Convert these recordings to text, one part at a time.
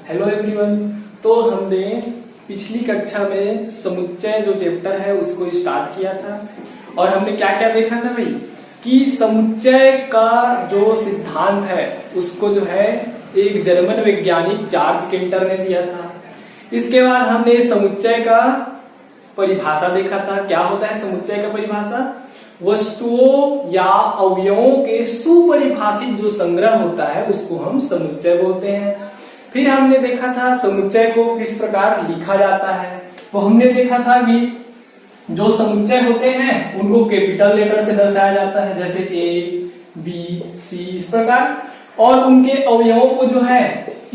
Hello everyone. तो हमने पिछली कक्षा में समुच्चय जो चैप्टर है उसको स्टार्ट किया था और हमने क्या क्या देखा था भाई कि समुच्चय का जो सिद्धांत है उसको जो है एक जर्मन वैज्ञानिक जॉर्ज केंटर ने दिया था। इसके बाद हमने समुच्चय का परिभाषा देखा था। क्या होता है समुच्चय का परिभाषा? वस्तुओं या अवयवों के सुपरिभाषित जो संग्रह होता है उसको हम समुच्चय बोलते हैं। फिर हमने देखा था समुच्चय को किस प्रकार लिखा जाता है। तो हमने देखा था कि जो समुच्चय होते हैं उनको कैपिटल लेटर से दर्शाया जाता है, जैसे ए बी सी इस प्रकार, और उनके अवयवों को जो है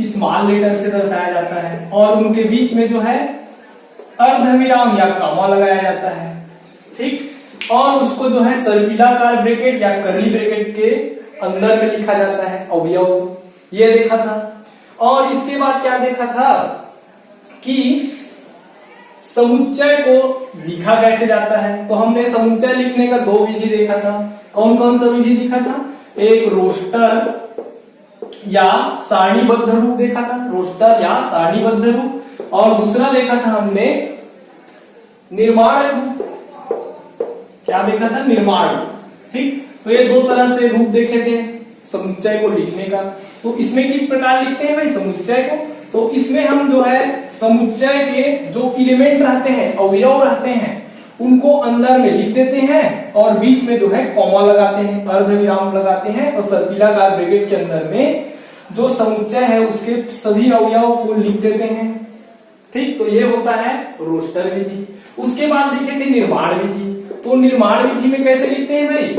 स्मॉल लेटर से दर्शाया जाता है और उनके बीच में जो है अर्धविराम या कॉमा लगाया जाता है। ठीक, और उसको जो है सर्पिलाकार ब्रैकेट या कर्ली ब्रैकेट के अंदर में लिखा जाता है अवयव। ये देखा था। और इसके बाद क्या देखा था कि समुच्चय को लिखा कैसे जाता है। तो हमने समुच्चय लिखने का दो विधि देखा था। कौन कौन सा विधि देखा था? एक रोस्टर या सारणीबद्ध रूप देखा था, रोस्टर या सारणीबद्ध रूप, और दूसरा देखा था हमने निर्माण रूप। क्या देखा था? निर्माण रूप। ठीक, तो ये दो तरह से रूप देखे थे समुच्चय को लिखने का। तो इसमें किस प्रकार लिखते हैं भाई समुच्चय को? तो इसमें हम जो है समुच्चय के जो एलिमेंट रहते हैं, अवयव रहते हैं, उनको अंदर में लिख देते हैं और बीच में जो है कॉमा लगाते हैं, अर्धविराम लगाते हैं और सर्पिलाकार ब्रैकेट के अंदर में जो समुच्चय है उसके सभी अवयव को लिख देते हैं। ठीक, तो ये होता है रोस्टर विधि। उसके बाद देखे थे निर्माण विधि। तो निर्माण विधि में कैसे लिखते हैं भाई?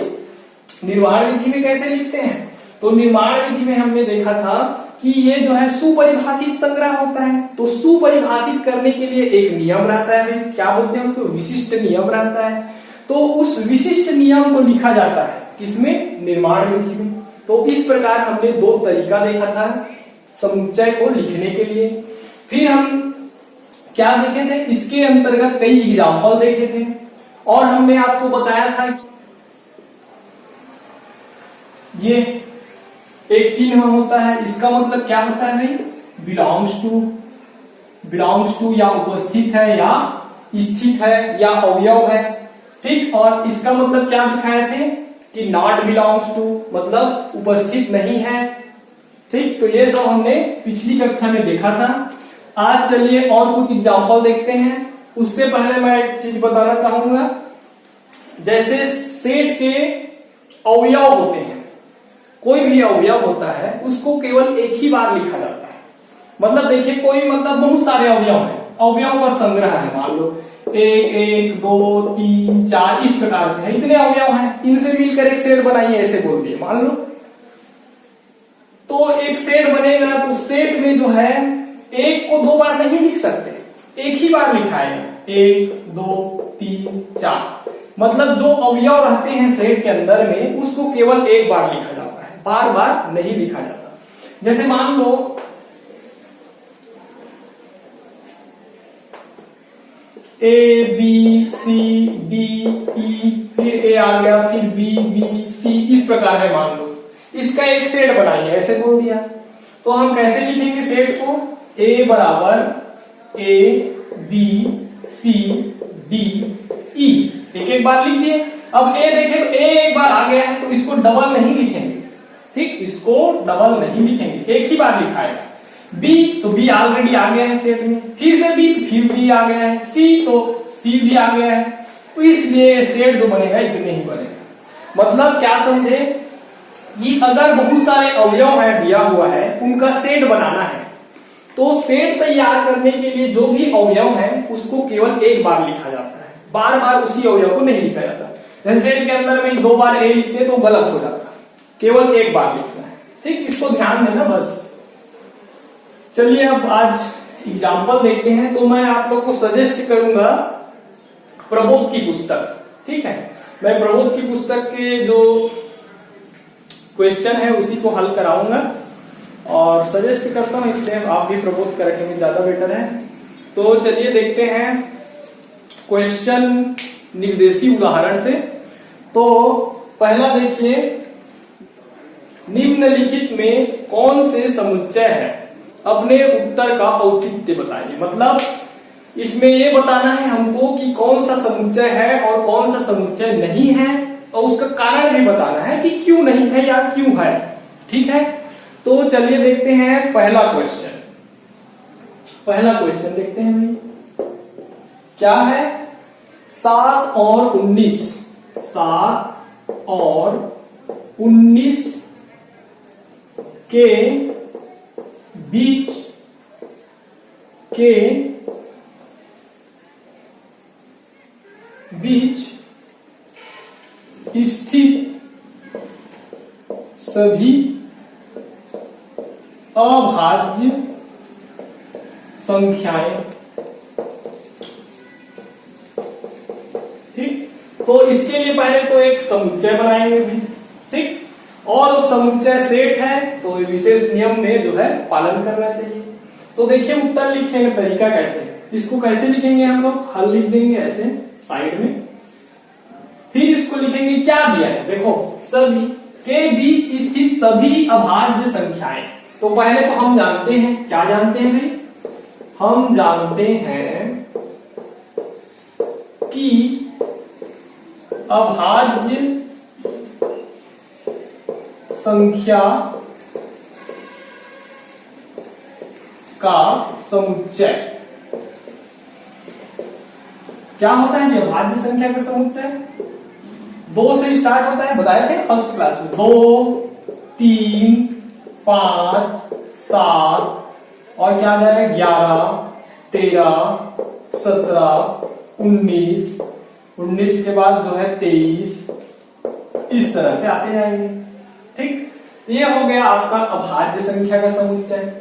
निर्माण विधि में कैसे लिखते हैं? तो निर्माण विधि में हमने देखा था कि ये जो है सुपरिभाषित संग्रह होता है। तो सुपरिभाषित करने के लिए एक नियम रहता है भाई, क्या बोलते हैं उसको? विशिष्ट नियम रहता है। तो उस विशिष्ट नियम को लिखा जाता है किसमें? निर्माण विधि में। तो इस प्रकार हमने दो तरीका देखा था समुच्चय को लिखने के लिए। फिर हम क्या देखे थे? इसके अंतर्गत कई एग्जाम्पल देखे थे और हमने आपको बताया था ये एक चिन्ह होता है, इसका मतलब क्या होता है भाई? बिलोंग्स टू या उपस्थित है या स्थित है या अवयव है। ठीक, और इसका मतलब क्या दिखाए थे कि नॉट बिलोंग्स टू, मतलब उपस्थित नहीं है। ठीक, तो ये सब हमने पिछली कक्षा में देखा था। आज चलिए और कुछ एग्जाम्पल देखते हैं। उससे पहले मैं एक चीज बताना चाहूंगा, जैसे सेट के अवयव होते हैं, कोई भी अवयव होता है उसको केवल एक ही बार लिखा जाता है। मतलब देखिए कोई मतलब बहुत सारे अवयव हैं, अवयव का संग्रह है, मान लो 1 1 2 3 4 इस प्रकार से है, इतने अवयव हैं, इनसे मिलकर एक सेट बनाइए ऐसे बोल दिए मान लो। तो एक सेट बनेगा तो सेट में जो है एक को दो बार नहीं लिख सकते, एक ही बार लिखा है 1 2 3 4। मतलब जो अवयव रहते हैं सेट के अंदर में उसको केवल एक बार लिखा जाता है, बार बार नहीं लिखा जाता। जैसे मान लो A B C D E, फिर ए आ गया, फिर बी बी सी, इस प्रकार है मान लो। इसका एक सेट बनाइए ऐसे बोल दिया। तो हम कैसे लिखेंगे सेट को? ए बराबर A B C D E, एक एक बार लिख दिए। अब ए देखें तो ए एक बार आ गया है तो इसको डबल नहीं लिखेंगे। ठीक, इसको डबल नहीं लिखेंगे, एक ही बार लिखा है। बी तो बी ऑलरेडी आ गया है सेट में, फिर से बी तो फिर बी आ गया है, सी तो सी भी आ गया है। तो इसलिए सेट जो बनेगा इतने ही बनेगा। मतलब क्या समझे कि अगर बहुत सारे अवयव है दिया हुआ है, उनका सेट बनाना है, तो सेट तैयार करने के लिए जो भी अवयव है उसको केवल एक बार लिखा जाता है, बार बार उसी अवयव को नहीं लिखा जाता। जैसे सेट के अंदर में दो बार ए लिखते तो गलत हो जाता, केवल एक बार लिखना है। ठीक, इसको ध्यान देना बस। चलिए अब आज एग्जाम्पल देखते हैं। तो मैं आप लोग को सजेस्ट करूंगा प्रबोध की पुस्तक। ठीक है, मैं प्रबोध की पुस्तक के जो क्वेश्चन है उसी को हल कराऊंगा और सजेस्ट करता हूं, इसलिए आप भी प्रबोध का रखेंगे ज्यादा बेटर है। तो चलिए देखते हैं क्वेश्चन निर्देशी उदाहरण से। तो पहला देखिए, निम्नलिखित में कौन से समुच्चय है अपने उत्तर का औचित्य बताइए। मतलब इसमें ये बताना है हमको कि कौन सा समुच्चय है और कौन सा समुच्चय नहीं है, और उसका कारण भी बताना है कि क्यों नहीं है या क्यों है। ठीक है, तो चलिए देखते हैं पहला क्वेश्चन। पहला क्वेश्चन देखते हैं भाई, क्या है? 7 और 19, 7 और 19 के बीच स्थित सभी अभाज्य संख्याएं। ठीक, तो इसके लिए पहले तो एक समुच्चय बनाएंगे भाई। ठीक, और वो समुच्चय सेट है तो विशेष नियम में जो है पालन करना चाहिए। तो देखिए उत्तर लिखने का तरीका कैसे है। इसको कैसे लिखेंगे हम लोग? हल लिख देंगे ऐसे साइड में, फिर इसको लिखेंगे क्या दिया है, देखो सभी के बीच स्थित सभी अभाज्य संख्याएं। तो पहले तो हम जानते हैं, क्या जानते हैं भाई? हम जानते हैं कि अभाज्य संख्या का समुच्चय क्या होता है? अभाज्य संख्या का समुच्चय 2 से स्टार्ट होता है, बताए थे फर्स्ट क्लास में। 2, 3, 5, 7 और क्या जाएगा? 11, 13, 17, 19, 19 के बाद जो है 23, इस तरह से आते जाएंगे। ठीक, ये हो गया आपका अभाज्य संख्या का समुच्चय।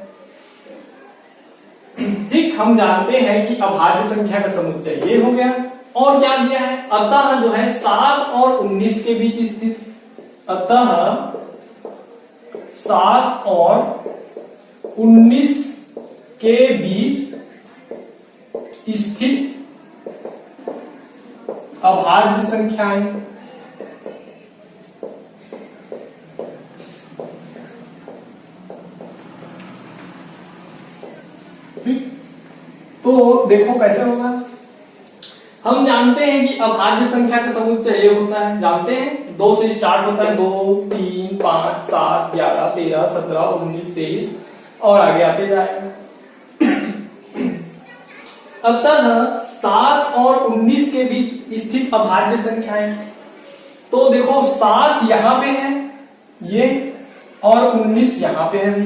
ठीक, हम जानते हैं कि अभाज्य संख्या का समुच्चय ये हो गया। और क्या दिया है? अतः जो है 7 और 19 के बीच स्थित, अतः 7 और 19 के बीच स्थित अभाज्य संख्याएं। ठीक, तो देखो कैसे होगा। हम जानते हैं कि अभाज्य संख्या का समुच्चय ये होता है, जानते हैं 2 से स्टार्ट होता है। 2, 3, 5, 7, 11, 13, 17, 19, 23 और आगे आते जाएगा। अतः 7 और 19 के बीच स्थित अभाज्य संख्याएं। तो देखो 7 यहां पे है ये और 19 यहां पे है।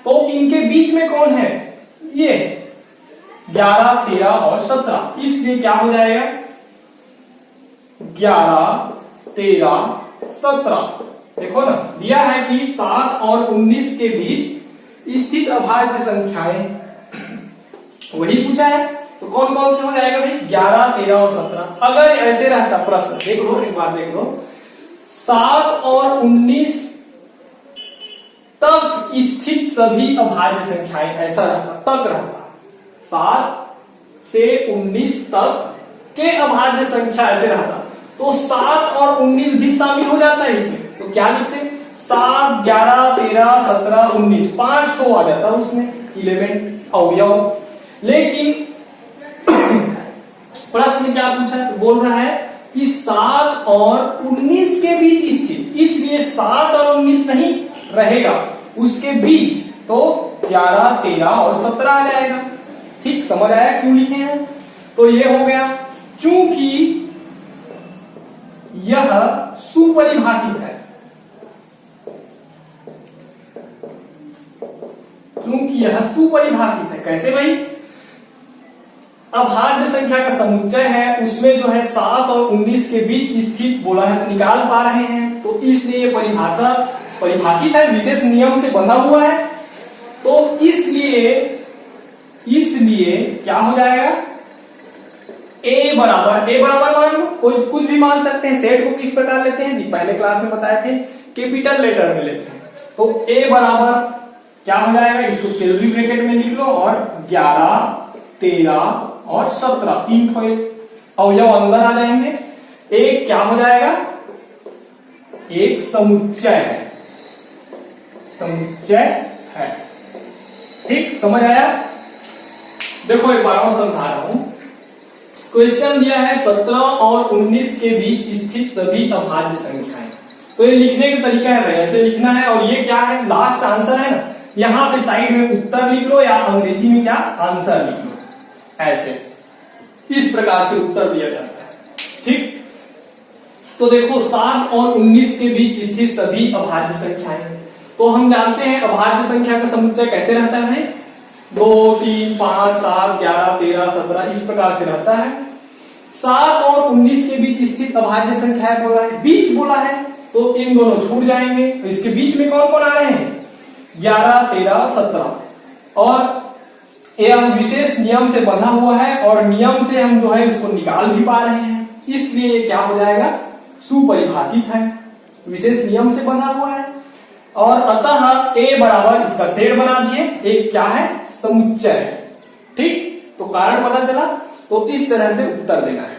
तो इनके बीच में कौन है? ये 11, 13 और 17। इसलिए क्या हो जाएगा? 11, 13, 17। देखो ना, दिया है कि 7 और 19 के बीच स्थित अभाज्य संख्याएं, वही पूछा है। तो कौन कौन से हो जाएगा भाई? 11, 13 और 17। अगर ऐसे रहता प्रश्न, देख लो एक बार, देख लो 7 और 19 तक स्थित सभी अभाज्य संख्याएं, ऐसा रहता, तक रहता। 7 से 19 तक के अभाज्य संख्या ऐसे रहता, तो 7 और 19 भी शामिल हो जाता है इसमें। तो क्या लिखते? 7, 11, 13, 17, 19, 5 ठो आ जाता उसमें, 11 अवयव। लेकिन प्रश्न क्या पूछा है? बोल रहा है कि 7 और 19 के बीच स्थित, इसलिए 7 और 19 नहीं रहेगा, उसके बीच तो 11, 13 और 17 आ जाएगा। ठीक, समझ आया क्यों लिखे हैं? तो ये हो गया। चूंकि यह सुपरिभाषित है, क्योंकि यह सुपरिभाषित है। कैसे भाई? अभाज्य संख्या का समुच्चय है, उसमें जो है 7 और 19 के बीच स्थित बोला है, तो निकाल पा रहे हैं, तो इसलिए परिभाषा परिभाषित है, विशेष नियम से बंधा हुआ है। तो इसलिए क्या हो जाएगा? ए बराबर मान लो, कोई कुछ भी मान सकते हैं। सेट को किस प्रकार लेते हैं जी? पहले क्लास में बताए थे, कैपिटल लेटर में लेते हैं। तो ए बराबर क्या हो जाएगा? इसको कर्ली ब्रैकेट में लिख लो और 11, 13 और 17, 3 ठो अवयव अंदर आ जाएंगे। एक क्या हो जाएगा? एक समुच्चय है, समुच्चय है। समझ आया? देखो एक बार और समझा रहा हूं। क्वेश्चन दिया है 17 और 19 के बीच स्थित सभी अभाज्य संख्याएं। तो ये लिखने का तरीका है, ऐसे लिखना है। और ये क्या है, लास्ट आंसर है ना, यहां पे साइड में उत्तर लिख लो या अंग्रेजी में क्या आंसर लिख लो, ऐसे इस प्रकार से उत्तर दिया जाता है। ठीक, तो देखो 7 और 19 के बीच स्थित सभी अभाज्य संख्याएं। तो हम जानते हैं अभाज्य संख्या का समुच्चय कैसे रहता है भाई, 2, 3, 5, 7, 11, 13, 17 इस प्रकार से रहता है। 7 और 19 के बीच स्थित अभाज्य संख्याएं बोला है, बीच बोला है, तो इन दोनों छूट जाएंगे। तो इसके बीच में कौन कौन आ रहे हैं, 11, 13, 17। और यह विशेष नियम से बंधा हुआ है और नियम से हम जो है उसको निकाल भी पा रहे हैं, इसलिए ये क्या हो जाएगा, सुपरिभाषित है, विशेष नियम से बंधा हुआ है। और अतः ए बराबर इसका सेट बना दिए, एक क्या है, समुच्चय है। ठीक, तो कारण पता चला, तो इस तरह से उत्तर देना है।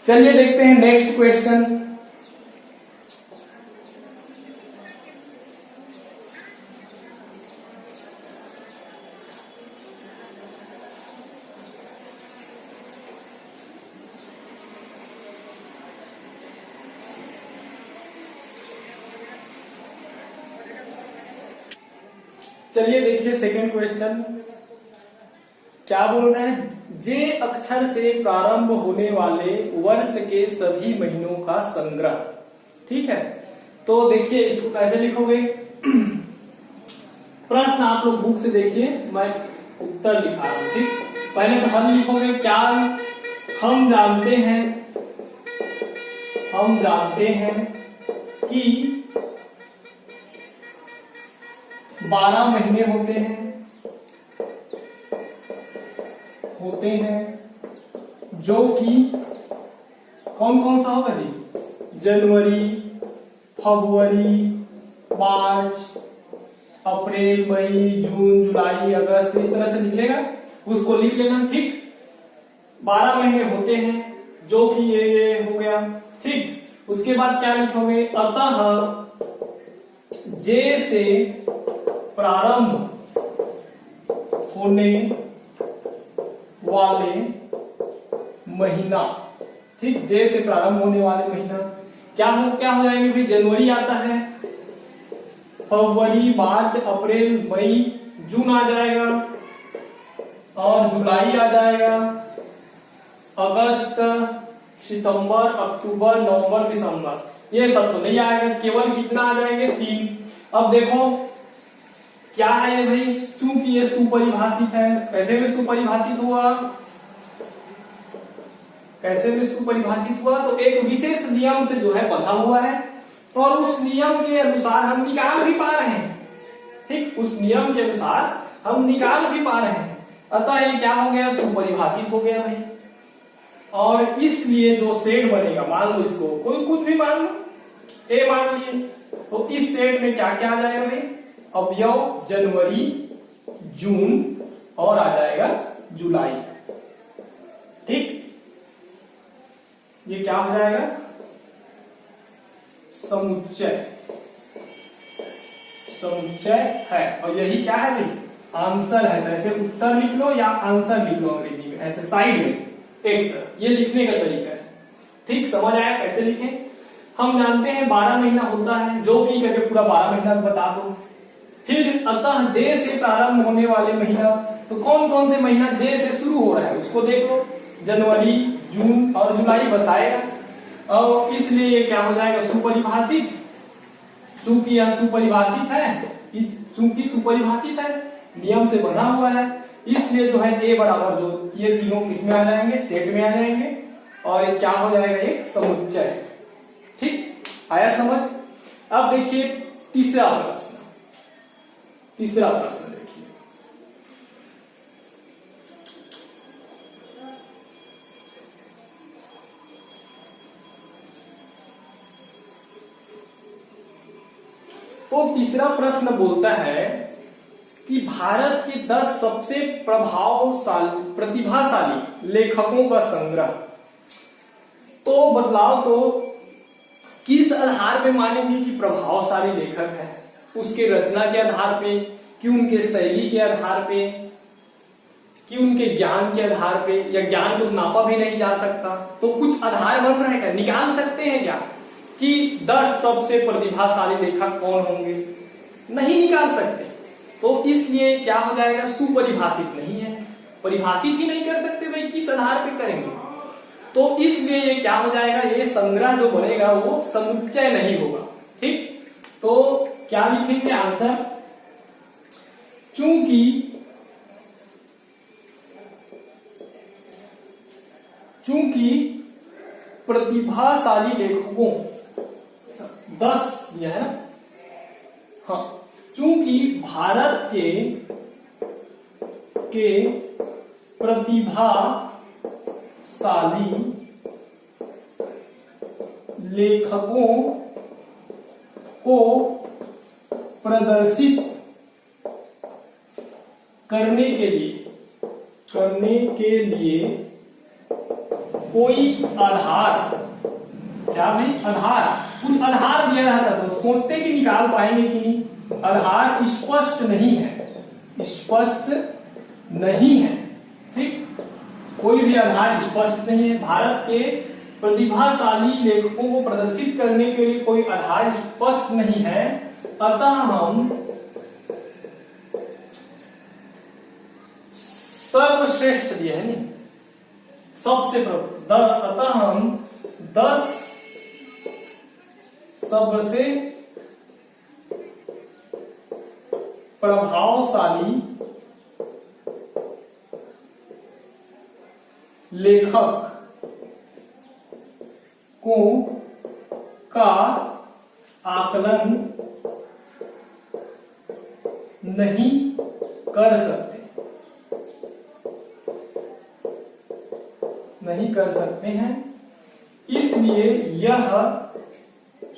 चलिए देखते हैं नेक्स्ट क्वेश्चन। चलिए देखिए सेकंड क्वेश्चन क्या बोल रहे हैं, जे अक्षर से प्रारंभ होने वाले वर्ष के सभी महीनों का संग्रह। ठीक है, तो देखिए इसको कैसे लिखोगे। प्रश्न आप लोग बुक से देखिए, मैं उत्तर लिखा रहा हूं। ठीक, पहले तो हल लिखोगे, क्या हम जानते हैं कि 12 महीने होते हैं जो कि कौन कौन सा होगा जी, जनवरी, फरवरी, मार्च, अप्रैल, मई, जून, जुलाई, अगस्त, इस तरह से निकलेगा, उसको लिख लेना। ठीक, 12 महीने होते हैं जो कि ये हो गया। ठीक, उसके बाद क्या लिखोगे, अतः जे से प्रारंभ होने वाले महीना। ठीक, जे से प्रारंभ होने वाले महीना क्या हो जाएंगे भाई, जनवरी आता है, फरवरी, मार्च, अप्रैल, मई, जून आ जाएगा, और जुलाई आ जाएगा, अगस्त, सितंबर, अक्टूबर, नवंबर, दिसंबर, ये सब तो नहीं आएगा, केवल कितना आ जाएंगे, 3। अब देखो क्या है ये भाई, चूंकि ये सुपरिभाषित है, कैसे में सुपरिभाषित हुआ, तो एक विशेष नियम से जो है बंधा हुआ है और उस नियम के अनुसार हम निकाल भी पा रहे हैं। ठीक, उस नियम के अनुसार हम निकाल भी पा रहे हैं, अतः ये क्या हो गया, सुपरिभाषित हो गया भाई। और इसलिए जो सेट बनेगा, मान लो इसको कोई कुछ भी मान लो, ए मान लिए, तो इस सेट में क्या क्या आ जाएगा भाई, अवयव जनवरी, जून और आ जाएगा जुलाई। ठीक, ये क्या हो जाएगा, समुच्चय है। और यही क्या है भाई, आंसर है। तो ऐसे उत्तर लिख लो या आंसर लिख लो अंग्रेजी में, ऐसे साइड में एक तरह, ये लिखने का तरीका है। ठीक, समझ आया कैसे लिखें। हम जानते हैं 12 महीना होता है, जो कि करके पूरा 12 महीना बता दो। फिर अतः जे से प्रारंभ होने वाले महीना, तो कौन कौन से महीना जे से शुरू हो रहा है उसको देख लो, जनवरी, जून और जुलाई बसाएगा। और इसलिए ये क्या हो जाएगा, सुपरिभाषित। चूंकि यह सुपरिभाषित है, नियम से बंधा हुआ है, इसलिए जो है ए बराबर जो ये तीनों किसमें आ जाएंगे, सेट में आ जाएंगे, और ये क्या हो जाएगा, एक समुच्चय। ठीक, आया समझ। अब देखिए तीसरा प्रश्न देखिए, तो तीसरा प्रश्न बोलता है कि भारत के 10 सबसे प्रतिभाशाली लेखकों का संग्रह। तो बदलाव तो किस आधार पे मानेंगे कि प्रभावशाली लेखक है, उसके रचना के आधार पे, कि उनके शैली के आधार पे, कि उनके ज्ञान के आधार पे, या ज्ञान को नापा भी नहीं जा सकता, तो कुछ आधार बन रहा है क्या, निकाल सकते हैं क्या कि 10 सबसे प्रतिभाशाली लेखक कौन होंगे? नहीं निकाल सकते। तो इसलिए क्या हो जाएगा, सुपरिभाषित नहीं है, परिभाषित ही नहीं कर सकते भाई, किस आधार पे करेंगे? तो इसलिए ये क्या हो जाएगा, ये संग्रह जो बनेगा वो समुच्चय नहीं होगा। ठीक, तो क्या लिखेंगे आंसर, चूंकि प्रतिभाशाली लेखकों 10 ये है ना, हाँ, चूंकि भारत के प्रतिभाशाली लेखकों को प्रदर्शित करने के लिए कोई आधार, क्या भाई, आधार, कुछ आधार दिया रहता तो सोचते कि निकाल पाएंगे कि नहीं, आधार स्पष्ट नहीं है। ठीक, कोई भी आधार स्पष्ट नहीं है। भारत के प्रतिभाशाली लेखकों को प्रदर्शित करने के लिए कोई आधार स्पष्ट नहीं है, अतः हम सर्वश्रेष्ठ दिए है नहीं, सबसे अतः हम 10 सबसे प्रभावशाली लेखक का आकलन नहीं कर सकते हैं, इसलिए यह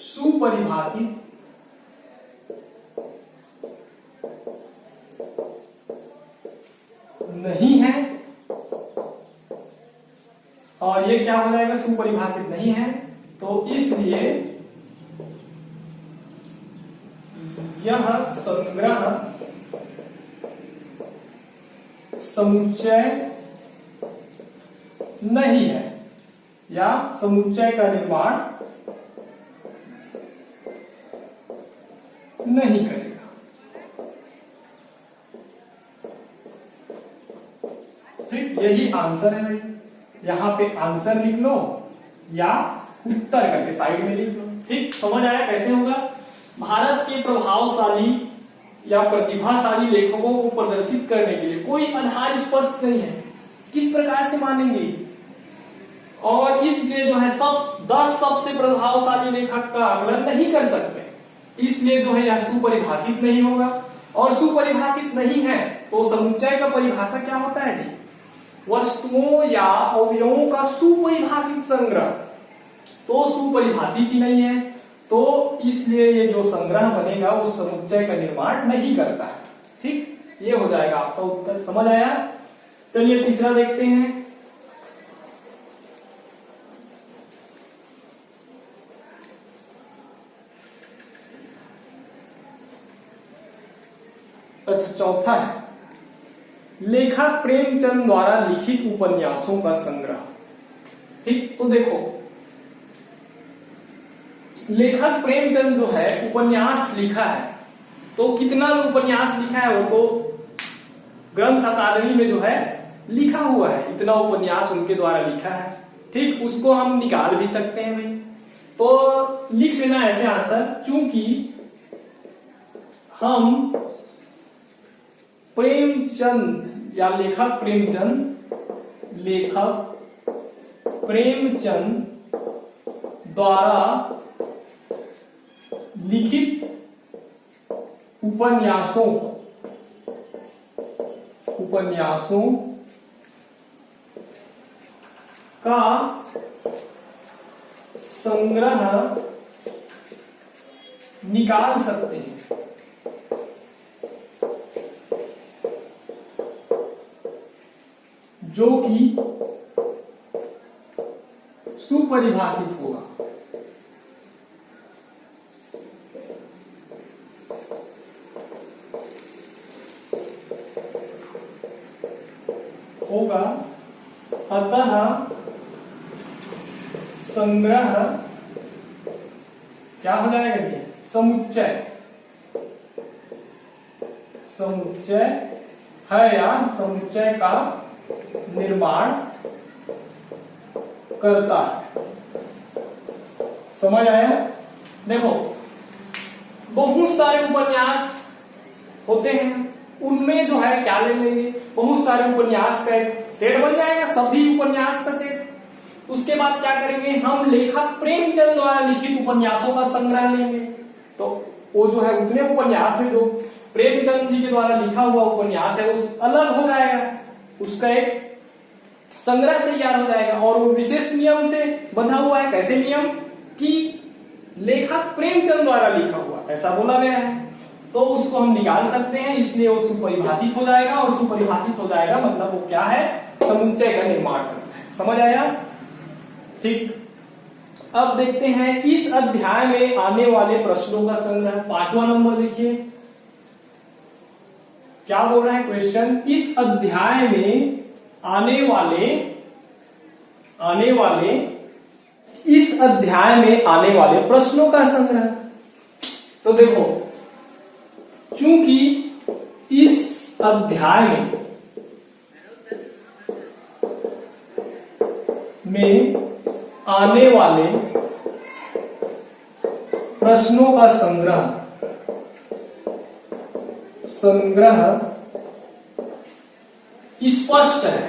सुपरिभाषित नहीं है। और ये क्या हो जाएगा, सुपरिभाषित नहीं है, तो इसलिए यह संग्रह समुच्चय नहीं है, या समुच्चय का निर्माण नहीं करेगा। ठीक, यही आंसर है भाई। यहां पे आंसर लिख लो या उत्तर करके साइड में लिख लो। ठीक, समझ आया कैसे होगा? भारत के प्रभावशाली या प्रतिभाशाली लेखकों को प्रदर्शित करने के लिए कोई आधार स्पष्ट नहीं है, किस प्रकार से मानेंगे? और इसलिए जो है 10 सबसे प्रभावशाली लेखक का आकलन नहीं कर सकते, इसलिए जो है यह सुपरिभाषित नहीं होगा। और सुपरिभाषित नहीं है तो समुच्चय का परिभाषा क्या होता है जी? वस्तुओं या अवयवों का सुपरिभाषित संग्रह, तो सुपरिभाषित ही नहीं है, तो इसलिए ये जो संग्रह बनेगा वो समुच्चय का निर्माण नहीं करता है। ठीक, ये हो जाएगा आपका उत्तर। समझ आया? चलिए तीसरा देखते हैं। अच्छा, चौथा है लेखक प्रेमचंद द्वारा लिखित उपन्यासों का संग्रह। ठीक, तो देखो लेखक प्रेमचंद जो है उपन्यास लिखा है, तो कितना उपन्यास लिखा है वो तो ग्रंथ अकादमी में जो है लिखा हुआ है, इतना उपन्यास उनके द्वारा लिखा है। ठीक, उसको हम निकाल भी सकते हैं भाई, तो लिख लेना ऐसे आंसर, चूंकि हम प्रेमचंद या लेखक प्रेमचंद द्वारा लिखित उपन्यासों का संग्रह निकाल सकते हैं। जो कि सुपरिभाषित होगा। होगा, अतः संग्रह क्या हो जाएगा, ये समुच्चय, समुच्चय है या समुच्चय का निर्माण करता है। समझ आया? देखो बहुत सारे उपन्यास होते हैं, उनमें जो है क्या ले लेंगे, बहुत सारे उपन्यास का एक सेट बन जाएगा, सभी उपन्यास का सेट। उसके बाद क्या करेंगे, हम लेखक प्रेमचंद द्वारा लिखित उपन्यासों का संग्रह लेंगे। तो वो जो है उतने उपन्यास में जो प्रेमचंद जी के द्वारा लिखा हुआ उपन्यास है उस अलग हो जाएगा, उसका एक संग्रह तैयार हो जाएगा और वो विशेष नियम से बंधा हुआ है। कैसे नियम कि लेखक प्रेमचंद द्वारा लिखा हुआ ऐसा बोला गया है, तो उसको हम निकाल सकते हैं, इसलिए वो सुपरिभाषित हो जाएगा। और सुपरिभाषित हो जाएगा मतलब वो क्या है, समुच्चय का निर्माण करता है। समझ आया? ठीक। अब देखते हैं इस अध्याय में आने वाले प्रश्नों का संग्रह। 5वां नंबर देखिए क्या बोल रहा है क्वेश्चन, इस अध्याय में आने वाले इस अध्याय में आने वाले प्रश्नों का संग्रह। तो देखो चूंकि इस अध्याय में आने वाले प्रश्नों का संग्रह स्पष्ट है,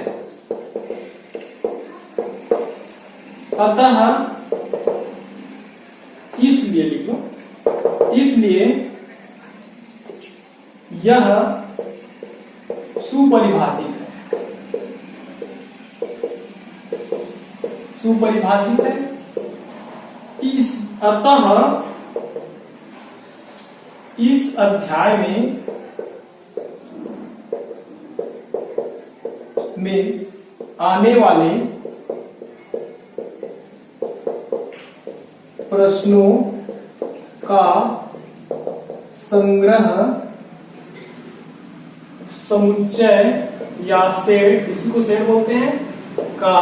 अतः इसलिए लिख लो, इसलिए यह सुपरिभाषित है, सुपरिभाषित है। अतः इस अध्याय में आने वाले प्रश्नों का संग्रह समुच्चय या सेट, इसी को सेट बोलते हैं, का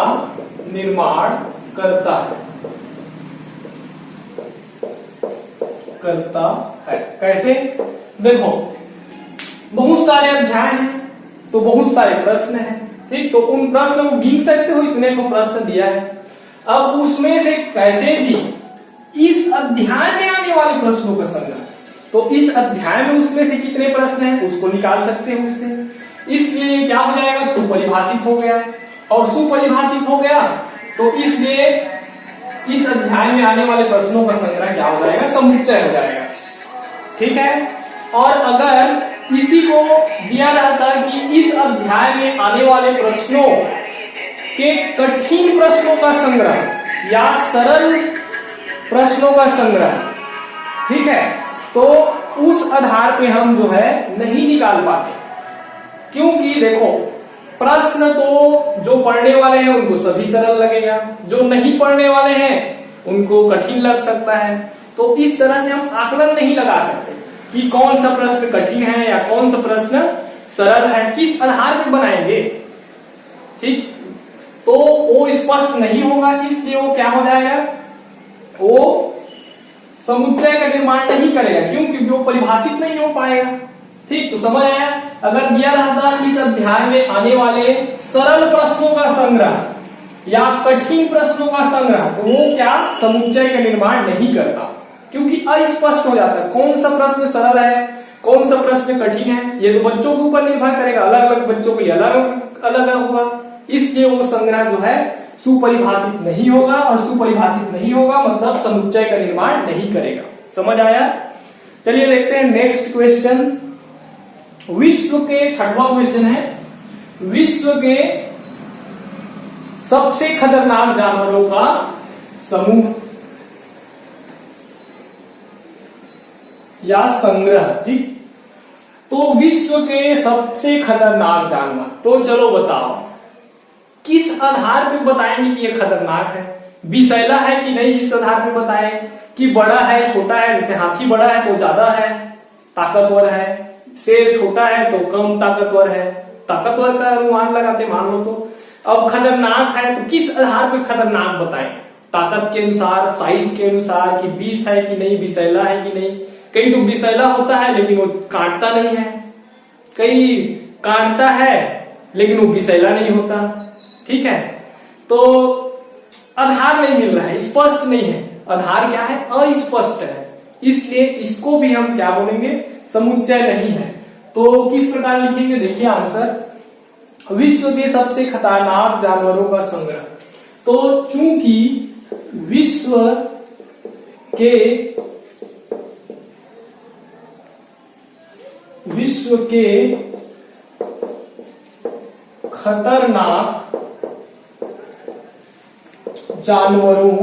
निर्माण करता है। कैसे? देखो बहुत सारे अध्याय हैं तो बहुत सारे प्रश्न हैं, ठीक, तो उन प्रश्न को गिन सकते हो, इतने को प्रश्न दिया है। अब उसमें से कैसे भी इस अध्याय में आने वाले प्रश्नों का संग्रह, तो इस अध्याय में उसमें से कितने प्रश्न हैं उसको निकाल सकते हैं उससे, इसलिए क्या हो जाएगा, सुपरिभाषित हो गया। और सुपरिभाषित हो गया तो इसलिए इस अध्याय में आने वाले प्रश्नों का संग्रह क्या हो जाएगा, समुच्चय हो जाएगा। ठीक है। और अगर इसी को दिया रहता कि इस अध्याय में आने वाले प्रश्नों के कठिन प्रश्नों का संग्रह या सरल प्रश्नों का संग्रह, ठीक है, तो उस आधार पे हम जो है नहीं निकाल पाते, क्योंकि देखो प्रश्न तो जो पढ़ने वाले हैं उनको सभी सरल लगेगा, जो नहीं पढ़ने वाले हैं उनको कठिन लग सकता है। तो इस तरह से हम आकलन नहीं लगा सकते कि कौन सा प्रश्न कठिन है या कौन सा प्रश्न सरल है, किस आधार पर बनाएंगे, ठीक, तो वो स्पष्ट नहीं होगा, इसलिए वो क्या हो जाएगा, वो समुच्चय का निर्माण नहीं करेगा, क्योंकि वो परिभाषित नहीं हो पाएगा। ठीक, तो समझ आया। अगर दिया रहता इस अध्याय में आने वाले सरल प्रश्नों का संग्रह या कठिन प्रश्नों का संग्रह, तो वो क्या समुच्चय का निर्माण नहीं करता, क्योंकि अस्पष्ट हो जाता है कौन सा प्रश्न सरल है कौन सा प्रश्न कठिन है, ये तो बच्चों के ऊपर निर्भर करेगा, अलग अलग बच्चों के लिए अलग अलग होगा, इसलिए वो संग्रह जो है सुपरिभाषित नहीं होगा, और सुपरिभाषित नहीं होगा मतलब समुच्चय का निर्माण नहीं करेगा। समझ आया। चलिए देखते हैं नेक्स्ट क्वेश्चन। विश्व के 6वां क्वेश्चन है, विश्व के सबसे खतरनाक जानवरों का समूह या संग्रह। ठीक, तो विश्व के सबसे खतरनाक जानवर, तो चलो बताओ किस आधार पे बताएंगे कि ये खतरनाक है, विषैला है कि नहीं, इस आधार पे बताएं कि बड़ा है छोटा है, जैसे हाथी बड़ा है तो ज्यादा है ताकतवर है, शेर छोटा है तो कम ताकतवर है, ताकतवर का अनुमान लगाते मान लो तो। अब खतरनाक है तो किस आधार पे खतरनाक बताएं? ताकत के अनुसार, साइज के अनुसार, कि विष है कि नहीं, विषैला है कि नहीं। कई तो विषैला होता है लेकिन वो काटता नहीं है, कई काटता है लेकिन वो विषैला नहीं होता। ठीक है, तो आधार नहीं मिल रहा है, स्पष्ट नहीं है, आधार क्या है, अस्पष्ट है, इसलिए इसको भी हम क्या बोलेंगे, समुच्चय नहीं है। तो किस प्रकार लिखेंगे, देखिए आंसर, विश्व के सबसे खतरनाक जानवरों का संग्रह। तो चूंकि विश्व के खतरनाक जानवरों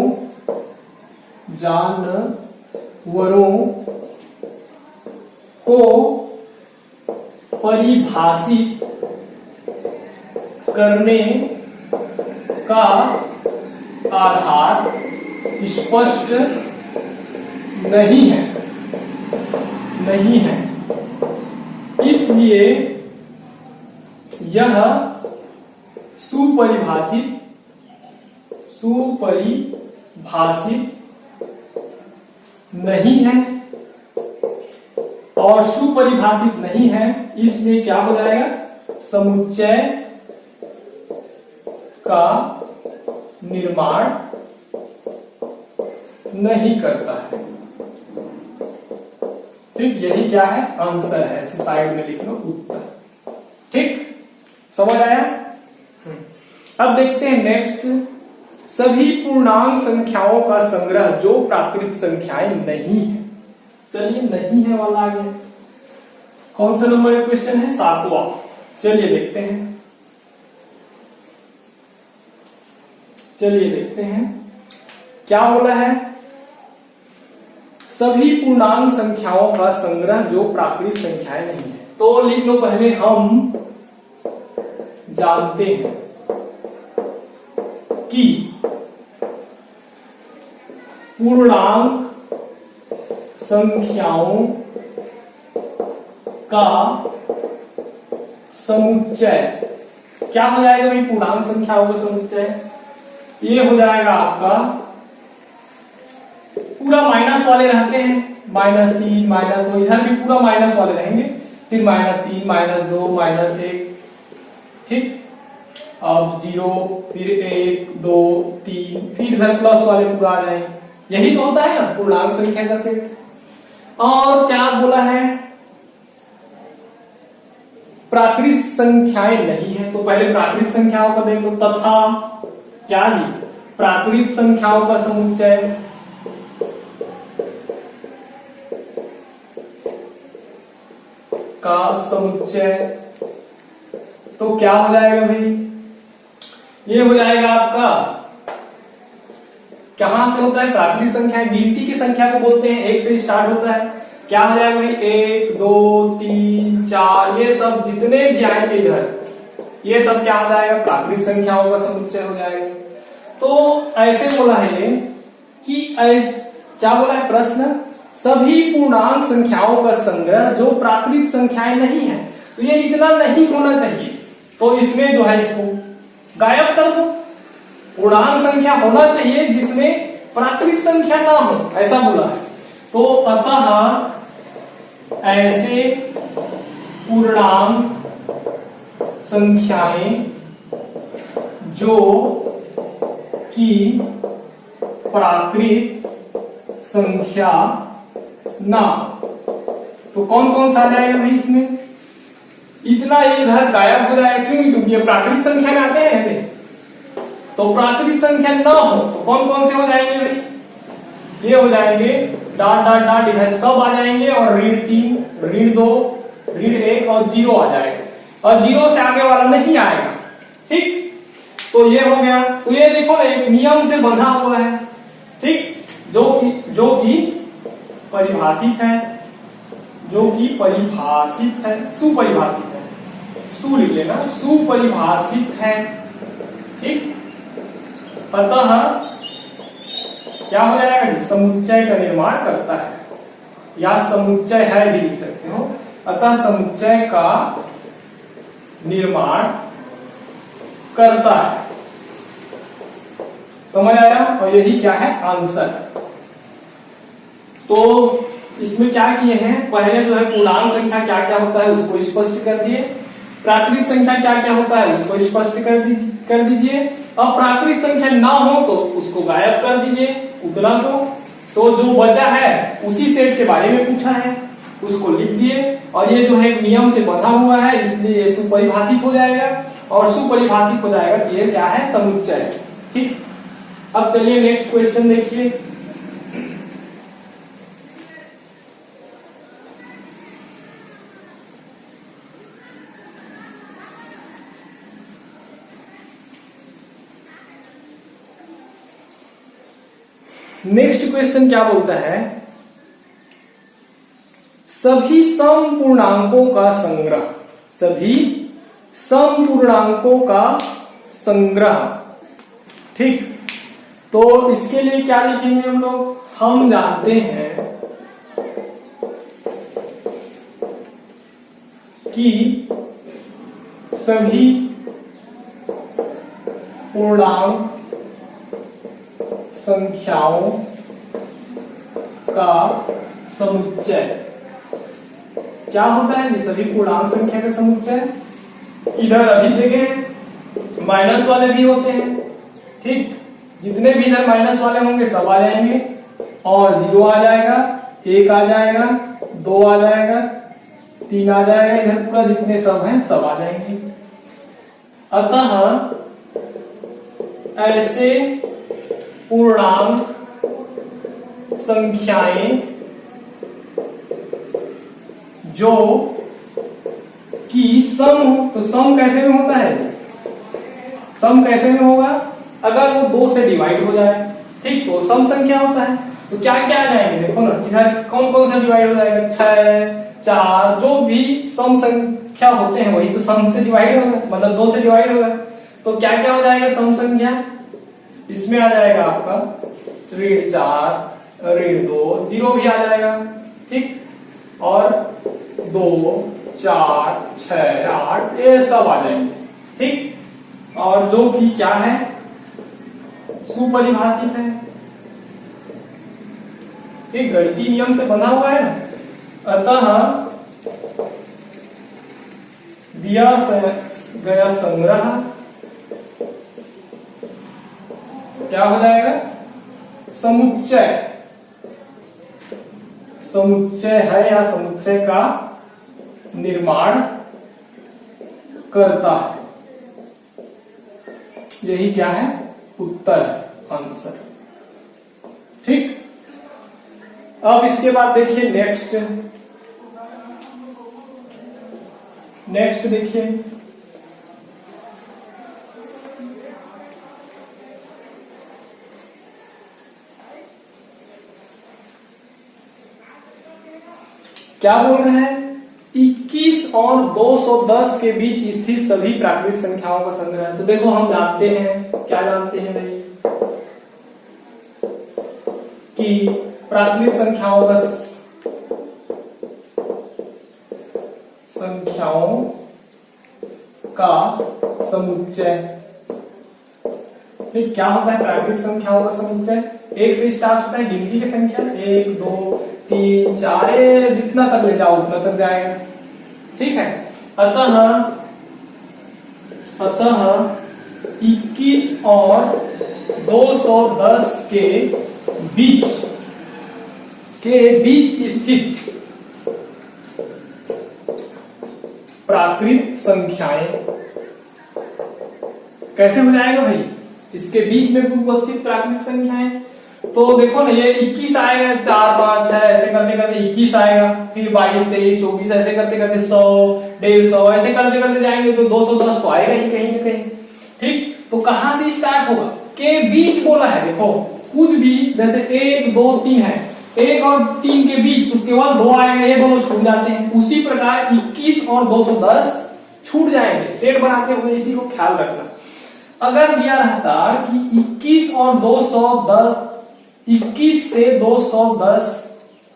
को परिभाषित करने का आधार स्पष्ट नहीं है, इसलिए यह सुपरिभाषित नहीं है, और सुपरिभाषित नहीं है इसलिए क्या हो जाएगा, समुच्चय का निर्माण नहीं करता है। ठीक, यही क्या है, आंसर है, ऐसे साइड में लिख लो उत्तर। ठीक, समझ आया। अब देखते हैं नेक्स्ट, सभी पूर्णांक संख्याओं का संग्रह जो प्राकृत संख्याएं नहीं है। चलिए, नहीं है वाला आ गया। कौन सा नंबर का क्वेश्चन है, 7वां। चलिए देखते हैं क्या बोला है, सभी पूर्णांक संख्याओं का संग्रह जो प्राकृत संख्याएं नहीं है। तो लिख लो पहले, हम जानते हैं कि पूर्णांक संख्याओं का समुच्चय क्या हो जाएगा भाई, पूर्णांक संख्याओं का समुच्चय ये हो जाएगा आपका, पूरा माइनस वाले रहते हैं, -3 -2, इधर भी पूरा माइनस वाले रहेंगे, फिर -3 -2 -1, ठीक, अब 0, फिर 1 2 3, फिर इधर प्लस वाले पूरा आ जाएंगे। यही तो होता है ना पूर्णांक संख्या का सेट। और क्या बोला है, प्राकृत संख्याएं नहीं है। तो पहले प्राकृत संख्याओं का देख लो, तथा क्या ली, प्राकृत संख्याओं का समुच्चय तो क्या हो जाएगा भाई, ये हो जाएगा आपका, कहां से होता है, प्राकृत संख्या, गिनती की संख्या को बोलते हैं, 1 से स्टार्ट होता है। क्या हो जाएगा भाई, 1 2 3 4, ये सब जितने भी आएंगे इधर, ये सब क्या हो जाएगा, प्राकृत संख्याओं का समुच्चय हो जाएगा। तो ऐसे बोला है कि क्या बोला है प्रश्न, सभी पूर्णांक संख्याओं का संग्रह जो प्राकृत संख्याएं नहीं है। तो ये इतना नहीं होना चाहिए, तो इसमें जो है इसको गायब कर दो, पूर्णांक संख्या होना चाहिए जिसमें प्राकृत संख्या ना हो, ऐसा बोला है। तो अतः ऐसे पूर्णांक संख्याएं जो कि प्राकृत संख्या ना, तो कौन कौन सा आ जाएगा भाई इसमें, इतना ये इधर गायब हो जाएगा, क्यों, क्योंकि ये प्राकृत संख्या में आते हैं। तो प्राकृत संख्या ना हो तो कौन कौन से हो जाएंगे भाई, ये हो जाएंगे डॉट डॉट डॉट, इधर सब आ जाएंगे, और ऋण 3 ऋण 2 ऋण 1 और 0 आ जाएगा, और 0 से आगे वाला नहीं आएगा। ठीक, तो ये हो गया। तो ये देखो एक नियम से बंधा हुआ है, ठीक, जो कि परिभाषित है, सुपरिभाषित है, सु लिख लेना, सुपरिभाषित है। ठीक, अतः क्या हो जाएगा, समुच्चय का निर्माण करता है, या समुच्चय है भी लिख सकते हो। अतः समुच्चय का निर्माण करता है। समझ आया? और यही क्या है आंसर। तो इसमें क्या किए हैं, पहले जो है पूर्णांक संख्या क्या क्या होता है उसको स्पष्ट कर दिए, प्राकृत संख्या क्या क्या होता है उसको स्पष्ट कर दीजिए। अब प्राकृत संख्या ना हो तो उसको गायब कर दीजिए उतना तो जो बचा है उसी सेट के बारे में पूछा है उसको लिख दिए। और ये जो है एक नियम से बंधा हुआ है इसलिए ये सुपरिभाषित हो जाएगा, और सुपरिभाषित हो जाएगा कि ये क्या है समुच्चय। ठीक, अब चलिए नेक्स्ट क्वेश्चन देखिए। नेक्स्ट क्वेश्चन क्या बोलता है, सभी सम पूर्णांकों का संग्रह, सभी सम पूर्णांकों का संग्रह। ठीक, तो इसके लिए क्या लिखेंगे हम लोग, हम जानते हैं कि सभी पूर्णांक संख्याओं का समुच्चय क्या होता है, ये सभी पूर्णांक संख्या का समुच्चय। इधर अभी देखें माइनस वाले भी होते हैं। ठीक, जितने भी इधर माइनस वाले होंगे सब आ जाएंगे, और 0 आ जाएगा, 1 आ जाएगा, 2 आ जाएगा, 3 आ जाएगा, इधर पूरा जितने सब हैं सब आ जाएंगे। अतः ऐसे पूर्णांक संख्याएं जो कि सम हो, तो सम कैसे में होता है, सम कैसे में होगा, अगर वो 2 से डिवाइड हो जाए। ठीक, तो सम संख्या होता है। तो क्या क्या आ जाएंगे देखो ना, इधर कौन कौन सा डिवाइड हो जाएगा, 6, 4, जो भी सम संख्या होते हैं वही तो सम से डिवाइड होगा, मतलब 2 से डिवाइड होगा। तो क्या क्या हो जाएगा सम संख्या, इसमें आ जाएगा आपका ऋण 4, ऋण 2, 0 भी आ जाएगा। ठीक, और 2, 4, 6, 8 ये सब आ जाएंगे। ठीक, और जो कि क्या है सुपरिभाषित है। ठीक, गणितीय नियम से बना हुआ है ना। अतः दिया गया संग्रह क्या हो जाएगा, समुच्चय, समुच्चय है या समुच्चय का निर्माण करता है। यही क्या है उत्तर, आंसर। ठीक, अब इसके बाद देखिए नेक्स्ट देखिए, क्या बोल रहे हैं, 21 और 210 के बीच स्थित सभी प्राकृतिक संख्याओं का संग्रह है। तो देखो हम जानते हैं, क्या जानते हैं भाई, कि प्राकृतिक संख्याओं का समुच्चय। ठीक, क्या होता है प्राकृतिक संख्याओं का समुच्चय, 1 से स्टार्ट होता है गिनती की संख्या, 1, 2, 3, 4 जितना तक ले जाओ उतना तक जाएगा। ठीक है, अतः 21 और 210 के बीच स्थित प्राकृत संख्याएं कैसे हो जाएगा भाई, इसके बीच में उपस्थित प्राकृतिक संख्याएं। तो देखो ना ये 21 आएगा, 4, 5, 6 ऐसे करते करते 21 आएगा, फिर 22, 23, 24 ऐसे करते करते 100, 150 ऐसे करते करते जाएंगे तो 210 तो आएगा ही कहीं ना कहीं। ठीक, तो कहां से स्टार्ट होगा, के बीच बोला है। देखो कुछ भी जैसे 1, 2, 3 है, 1 और 3 के बीच, उसके बाद 2 आएगा, ये दोनों छूट जाते हैं। उसी प्रकार 21 और 210 छूट जाएंगे, सेट बनाते हुए इसी को ख्याल रखना। अगर दिया रहता कि 21 और 210, 21 से 210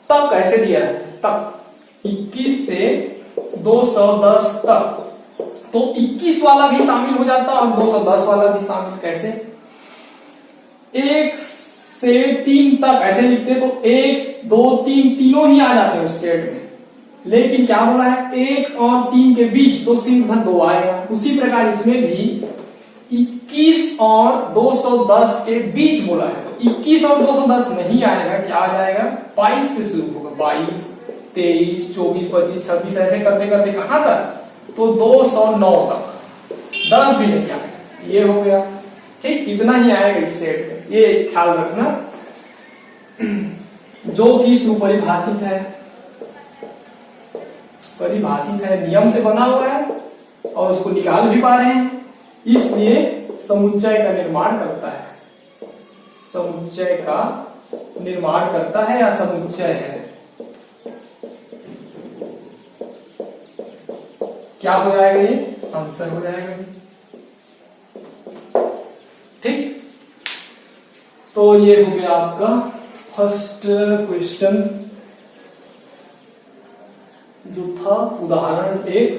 तक कैसे दिया रहता, तक 21 से 210 तक, तो 21 वाला भी शामिल हो जाता और 210 वाला भी शामिल। कैसे? 1 से 3 तक ऐसे लिखते तो 1, 2, 3 तीनों ही आ जाते हैं उस सेट में, लेकिन क्या बोला है 1 और 3 के बीच तो सिर्फ 2 आएगा। उसी प्रकार इसमें भी 21 और 210 के बीच बोला है, तो 21 और 210 नहीं आएगा, क्या आ जाएगा 22 से शुरू होगा, 22, 23, 24, 25, 26 ऐसे करते करते कहां तक, तो 209 तक, 10 भी नहीं आएगा। ये हो गया, ठीक, इतना ही आएगा इस सेट में, ये ख्याल रखना, जो कि सुपरिभाषित है, परिभाषित है, नियम से बना हुआ है और उसको निकाल भी पा रहे हैं, इसलिए समुच्चय का निर्माण करता है, समुच्चय का निर्माण करता है या समुच्चय है। क्या हो जाएगा? ये आंसर हो जाएगा, ठीक। तो ये हो गया आपका फर्स्ट क्वेश्चन जो था उदाहरण 1,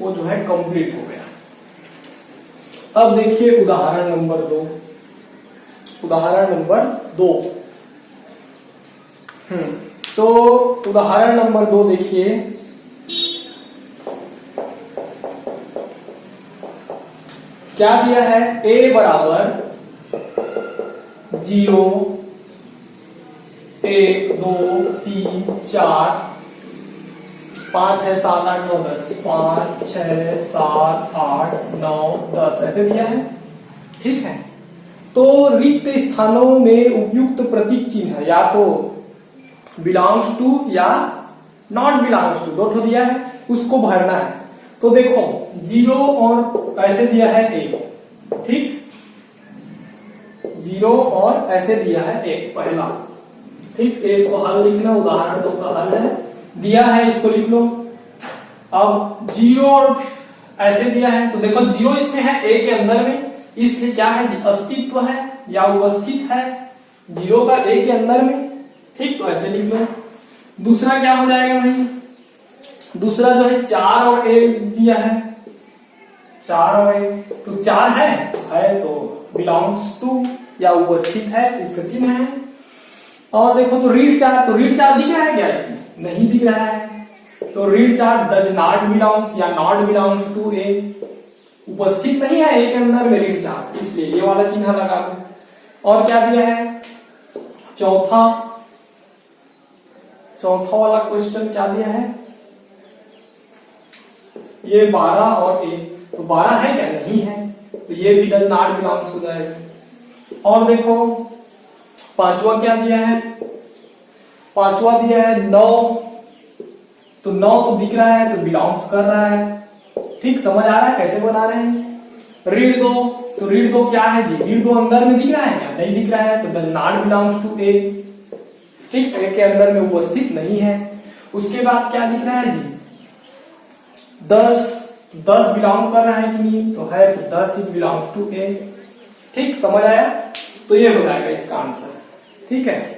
वो जो है कंप्लीट हो गया। अब देखिए उदाहरण नंबर 2, उदाहरण नंबर 2। तो उदाहरण नंबर 2 देखिए, क्या दिया है, a बराबर 0, 1, 2, 3, 4, 5, 6, 7, 8, 9, 10, 5, 6, 7, 8, 9, 10 ऐसे दिया है, ठीक है। तो रिक्त स्थानों में उपयुक्त प्रतीक चिन्ह या तो बिलोंग्स टू या नॉट बिलोंग्स टू, 2 ठो दिया है, उसको भरना है। तो देखो 0 और ऐसे दिया है 1, ठीक, 0 और ऐसे दिया है 1 पहला, ठीक, इसको हल लिखना, उदाहरण 2 का हल है, दिया है इसको लिख लो। अब 0 और ऐसे दिया है, तो देखो 0 इसमें है a के अंदर में, इसलिए क्या है, अस्तित्व है या उपस्थित है 0 का a के अंदर में, ठीक, तो ऐसे लिख लो। दूसरा क्या हो जाएगा भाई, दूसरा जो है 4 और a दिया है, 4 और a, तो 4 है तो बिलोंग्स टू या उपस्थित है, इसका चिन्ह है। और देखो तो रीड 4, तो रीड 4 दिख रहा है क्या इसमें, नहीं दिख रहा है, तो रीड 4 डज नॉट बिलोंग्स या नॉट बिलोंग्स टू ए, उपस्थित नहीं है a के अंदर में रीड 4, इसलिए ये वाला चिन्ह लगा दो। और क्या दिया है, चौथा वाला क्वेश्चन क्या दिया है, ये 12 और a, तो 12 है क्या, नहीं है, तो ये भी डज नॉट बिलोंग्स हो जाएगा। और देखो पांचवा क्या दिया है, पांचवा दिया है 9, तो 9 तो दिख रहा है तो बिलोंग्स कर रहा है, ठीक, समझ आ रहा है कैसे बना रहे हैं। रीड 2, तो रीड 2 क्या है जी, रीड 2 अंदर में दिख रहा है क्या, नहीं दिख रहा है, तो डज नॉट बिलोंग्स टू ए, ठीक, ए के अंदर में उपस्थित नहीं है। उसके बाद क्या दिख रहा है जी, 10 बिलोंग कर रहा है कि नहीं, तो है, तो 10 इज बिलोंग्स टू ए, ठीक, समझ आया, तो ये हो जाएगा इसका आंसर, ठीक है।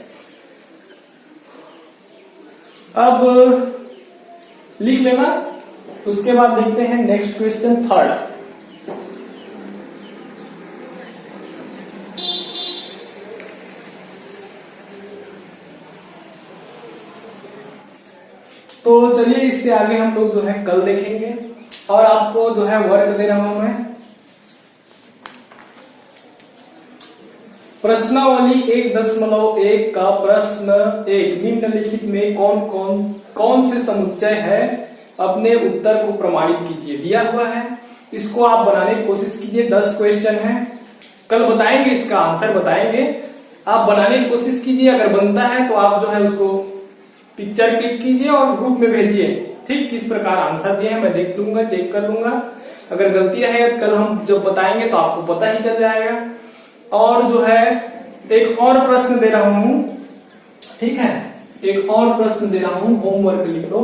अब लिख लेना, उसके बाद देखते हैं नेक्स्ट क्वेश्चन 3rd। तो चलिए इससे आगे हम लोग जो है कल देखेंगे, और आपको जो है वर्क दे रहा हूं मैं, प्रश्नावली 1.1 का प्रश्न 1, निम्नलिखित में कौन से समुच्चय है, अपने उत्तर को प्रमाणित कीजिए, दिया हुआ है, इसको आप बनाने की कोशिश कीजिए। 10 क्वेश्चन है, कल बताएंगे, इसका आंसर बताएंगे, आप बनाने की कोशिश कीजिए, अगर बनता है तो आप जो है उसको पिक्चर क्लिक कीजिए और ग्रुप में भेजिए, ठीक, किस प्रकार आंसर दिए हैं मैं देख लूंगा, चेक कर लूंगा, अगर गलती रहे कल हम जब बताएंगे तो आपको पता ही चल जाएगा। और जो है एक और प्रश्न दे रहा हूं, ठीक है, एक और प्रश्न दे रहा हूं, होमवर्क लिख लो।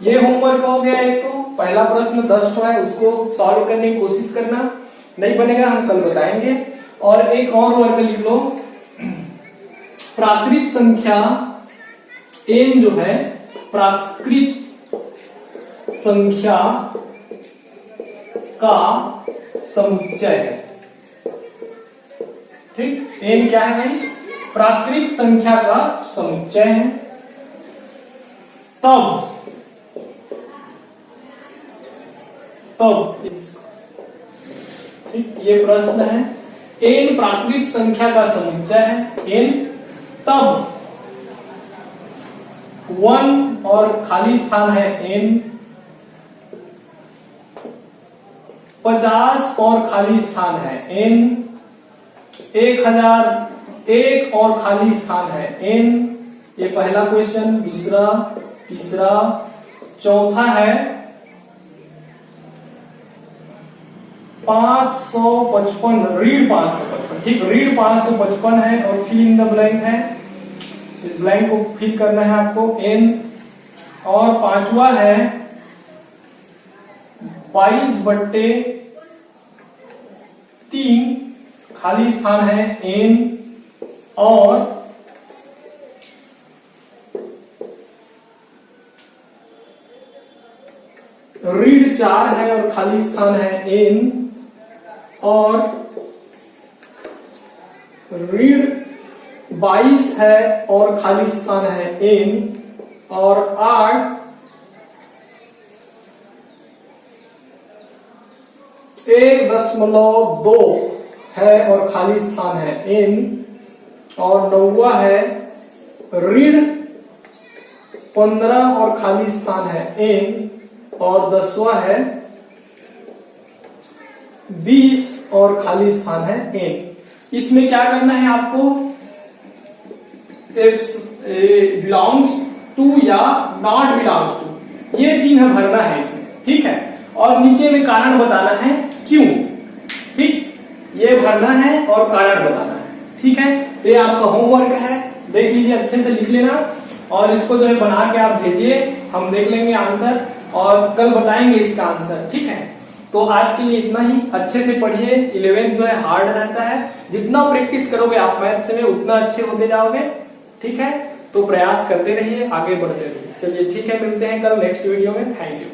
ये होमवर्क हो गया, एक तो पहला प्रश्न 10 है, उसको सॉल्व करने की कोशिश करना, नहीं बनेगा हम कल बताएंगे। और एक और वर्क लिख लो, प्राकृत संख्या n जो है, प्राकृत संख्या का समुच्चय है। ठीक, n क्या है भाई? प्राकृत संख्या का समुच्चय है। तब ठीक, ये प्रश्न है। n प्राकृत संख्या का समुच्चय है, n तब 1 और खाली स्थान है n, 50 और खाली स्थान है n, 1001 और खाली स्थान है n। ये पहला क्वेश्चन। दूसरा, तीसरा, चौथा है 555, रीड 555। ठीक, रीड 555 है और फिल इन द ब्लैंक है। इस ब्लैंक को फिल करना है आपको n। और पांचवा है 22/3, खाली स्थान है n। और रीड 4 है और खाली स्थान है n। और रीड 22 है और खाली स्थान है n। और 8 1.2 है और खाली स्थान है n। और 9वां है रीड 15 और खाली स्थान है n। और 10वां है 20 और खाली स्थान है n। इसमें क्या करना है आपको? बिलोंग्स टू या नॉट बिलोंग्स टू, ये चिन्ह भरना है इसमें। ठीक है, और नीचे में कारण बताना है क्यों। ठीक, ये भरना है और कारण बताना है। ठीक है, तो ये आपका होमवर्क है, देख लीजिए, अच्छे से लिख लेना और इसको जो है बना के आप भेजिए, हम देख लेंगे आंसर और कल बताएंगे इसका आंसर। ठीक है, तो आज के लिए इतना ही। अच्छे से पढ़िए, 11th जो है हार्ड रहता है, जितना प्रैक्टिस करोगे आप मैथ्स में उतना अच्छे होते जाओगे। ठीक है, तो प्रयास करते रहिए, आगे बढ़ते रहिए। चलिए ठीक है, मिलते हैं कल नेक्स्ट वीडियो में। Thank you.